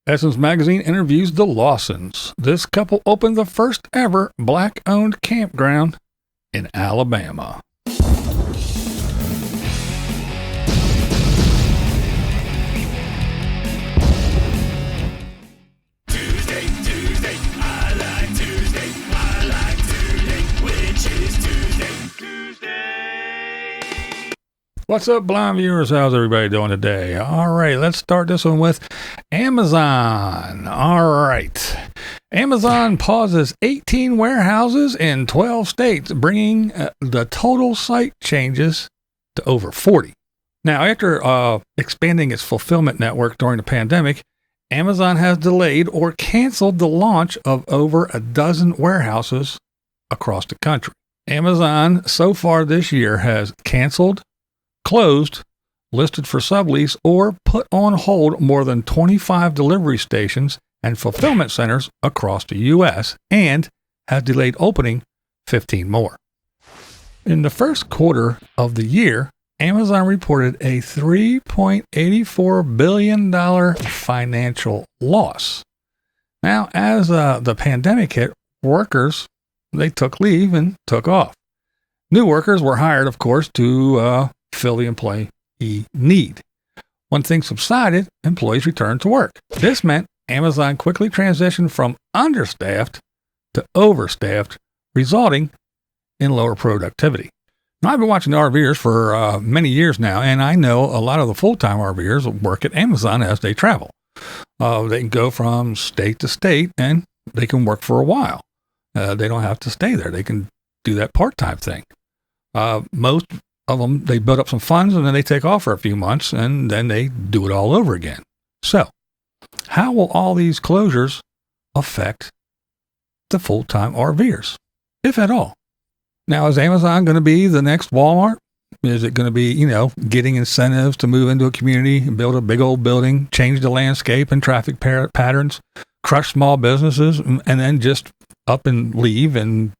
Essence Magazine interviews the Lawsons. This couple opened the first ever black-owned campground in Alabama. What's up, blind viewers? How's everybody doing today? All right, let's start this one with Amazon. All right. Amazon pauses 18 warehouses in 12 states, bringing the total site changes to over 40. Now, after expanding its fulfillment network during the pandemic, Amazon has delayed or canceled the launch of over a dozen warehouses across the country. Amazon so far this year has canceled, closed, listed for sublease, or put on hold more than 25 delivery stations and fulfillment centers across the U.S. and has delayed opening 15 more. In the first quarter of the year, Amazon reported a $3.84 billion financial loss. Now, as the pandemic hit, workers, they took leave and took off. New workers were hired, of course, to fill the employee need. When things subsided, employees returned to work. This meant Amazon quickly transitioned from understaffed to overstaffed, resulting in lower productivity. Now, I've been watching the RVers for many years now, and I know a lot of the full-time RVers work at Amazon as they travel. They can go from state to state, and they can work for a while. They don't have to stay there. They can do that part-time thing. Most of them, they build up some funds and then they take off for a few months and then they do it all over again. So, how will all these closures affect the full-time RVers, if at all? Now, is Amazon going to be the next Walmart? Is it going to be, getting incentives to move into a community and build a big old building, change the landscape and traffic patterns, crush small businesses, and then just up and leave and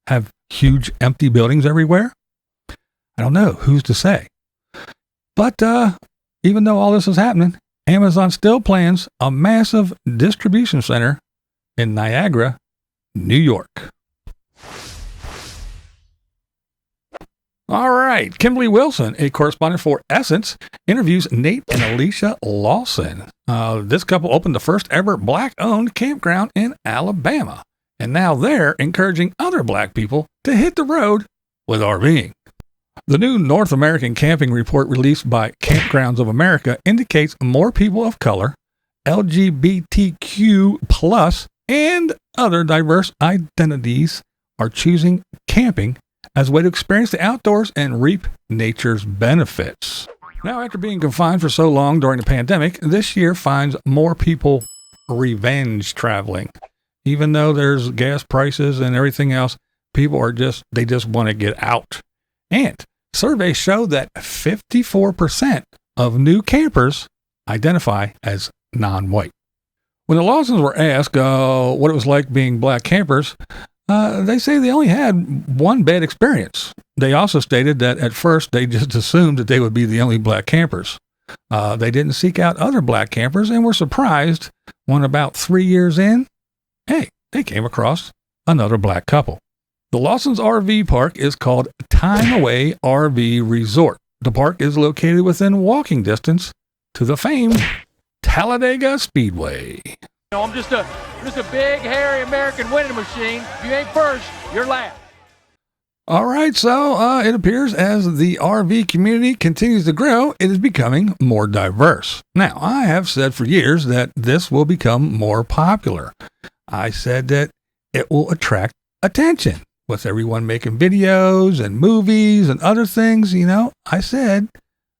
have huge empty buildings everywhere? I don't know. Who's to say? But even though all this is happening, Amazon still plans a massive distribution center in Niagara, New York. All right. Kimberly Wilson, a correspondent for Essence, interviews Nate and Alicia Lawson. This couple opened the first ever black-owned campground in Alabama. And now they're encouraging other black people to hit the road with RVing. The new North American camping report released by Kampgrounds of America indicates more people of color, LGBTQ+, and other diverse identities are choosing camping as a way to experience the outdoors and reap nature's benefits. Now, after being confined for so long during the pandemic, this year finds more people revenge traveling. Even though there's gas prices and everything else, people are just want to get out. And surveys show that 54% of new campers identify as non-white. When the Lawsons were asked what it was like being black campers, they say they only had one bad experience. They also stated that at first they just assumed that they would be the only black campers. They didn't seek out other black campers and were surprised when about 3 years in, they came across another black couple. The Lawson's RV park is called Time Away RV Resort. The park is located within walking distance to the famed Talladega Speedway. I'm just a big, hairy American winning machine. If you ain't first, you're last. All right, so it appears as the RV community continues to grow, it is becoming more diverse. Now, I have said for years that this will become more popular. I said that it will attract attention. With everyone making videos and movies and other things, I said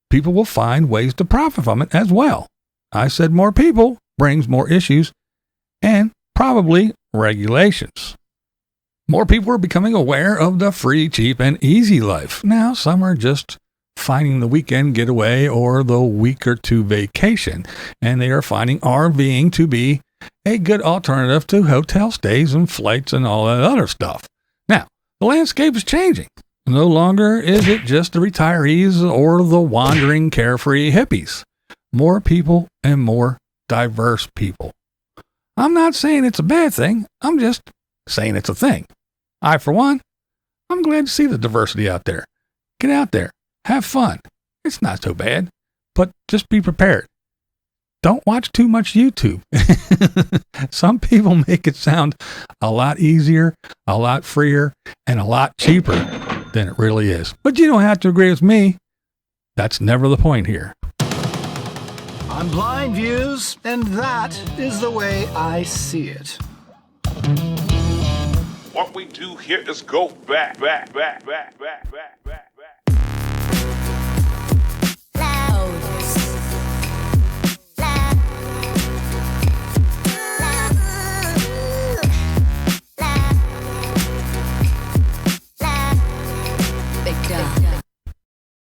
people will find ways to profit from it as well. I said more people brings more issues and probably regulations. More people are becoming aware of the free, cheap, and easy life. Now, some are just finding the weekend getaway or the week or two vacation, and they are finding RVing to be a good alternative to hotel stays and flights and all that other stuff. Now, the landscape is changing. No longer is it just the retirees or the wandering, carefree hippies. More people and more diverse people. I'm not saying it's a bad thing. I'm just saying it's a thing. I, for one, I'm glad to see the diversity out there. Get out there. Have fun. It's not so bad. But just be prepared. Don't watch too much YouTube. Some people make it sound a lot easier, a lot freer, and a lot cheaper than it really is. But you don't have to agree with me. That's never the point here. I'm BlindViews, and that is the way I see it. What we do here is go back.